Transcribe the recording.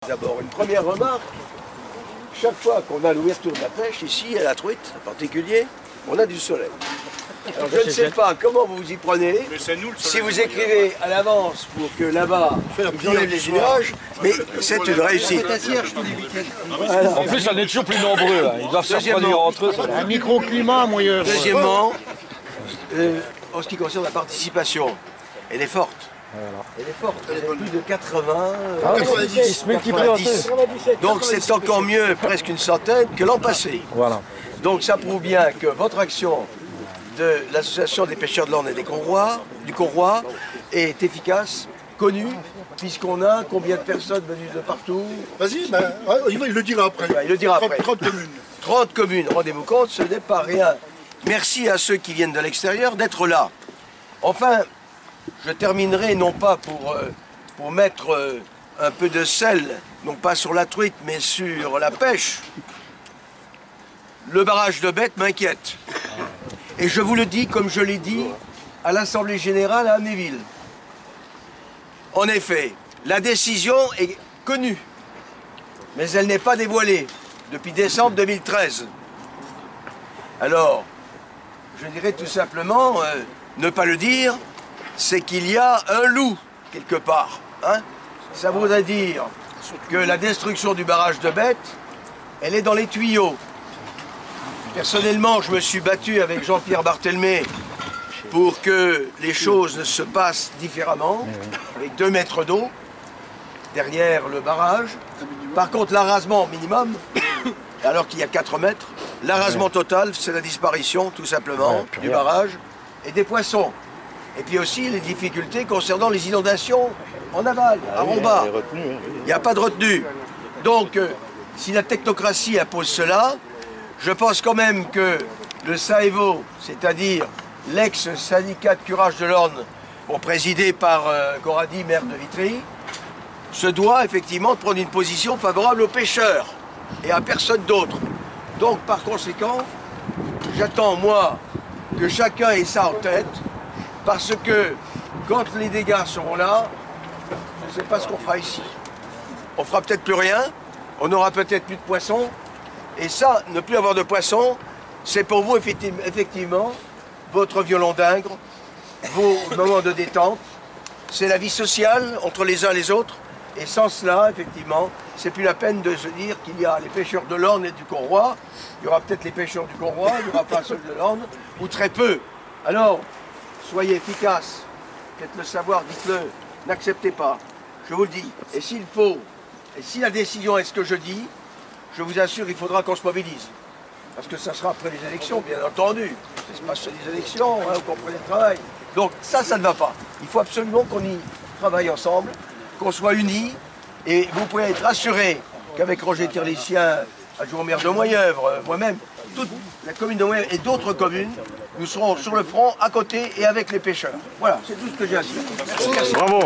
D'abord, une première remarque, chaque fois qu'on a l'ouverture de la pêche, ici, à la truite en particulier, on a du soleil. Alors je ne sais pas comment vous vous y prenez, si vous écrivez à l'avance pour que là-bas, vous enlève les nuages, mais c'est une réussite. Voilà. En plus, on est toujours plus nombreux, là. Ils doivent se reproduire entre eux. Un microclimat moyen. Deuxièmement, en ce qui concerne la participation, elle est forte. Elle est forte, elle est plus de 80, 90. Donc c'est encore mieux, presque une centaine, que l'an passé. Voilà. Donc ça prouve bien que votre action de l'association des pêcheurs de l'Orne et du Conroy est efficace, connue, puisqu'on a combien de personnes venues de partout? Vas-y, il le dira après. Il le dira après. 30 communes. 30 communes, rendez-vous compte, ce n'est pas rien. Merci à ceux qui viennent de l'extérieur d'être là. Enfin, je terminerai non pas pour mettre un peu de sel, non pas sur la truite, mais sur la pêche. Le barrage de Bête m'inquiète. Et je vous le dis comme je l'ai dit à l'Assemblée Générale à Amnéville. En effet, la décision est connue, mais elle n'est pas dévoilée depuis décembre 2013. Alors, je dirais tout simplement, ne pas le dire, c'est qu'il y a un loup quelque part. Hein? Ça voudrait dire que la destruction du barrage de Bête, elle est dans les tuyaux. Personnellement, je me suis battu avec Jean-Pierre Barthelmé pour que les choses ne se passent différemment, avec 2 mètres d'eau derrière le barrage. Par contre, l'arasement minimum, alors qu'il y a 4 mètres, l'arasement total, c'est la disparition, tout simplement, du barrage et des poissons. Et puis aussi les difficultés concernant les inondations en aval, à Romba. Il n'y a pas de retenue. Donc, si la technocratie impose cela, je pense quand même que le SAEVO, c'est-à-dire l'ex-syndicat de curage de l'Orne, présidé par Corradi, maire de Vitry, se doit effectivement de prendre une position favorable aux pêcheurs et à personne d'autre. Donc, par conséquent, j'attends, moi, que chacun ait ça en tête, parce que quand les dégâts seront là, je ne sais pas ce qu'on fera ici. On fera peut-être plus rien, on aura peut-être plus de poissons, et ça, ne plus avoir de poissons, c'est pour vous effectivement votre violon d'ingre, vos moments de détente, c'est la vie sociale entre les uns et les autres, et sans cela, effectivement, c'est plus la peine de se dire qu'il y a les pêcheurs de l'Orne et du Conroy, il y aura peut-être les pêcheurs du Conroy, il n'y aura pas ceux de l'Orne, ou très peu. Alors, soyez efficaces, faites-le savoir, dites-le, n'acceptez pas, je vous le dis. Et s'il faut, et si la décision est ce que je dis, je vous assure, il faudra qu'on se mobilise. Parce que ça sera après les élections, bien entendu. Ça se passe sur les élections, hein, vous comprenez le travail. Donc ça ne va pas. Il faut absolument qu'on y travaille ensemble, qu'on soit unis. Et vous pouvez être rassurés qu'avec Roger Tirlicien, adjoint au maire de Moyeuvre, moi-même, toute la commune de Moyeuvre et d'autres communes, nous serons sur le front, à côté et avec les pêcheurs. Voilà, c'est tout ce que j'ai à dire. Merci. Bravo.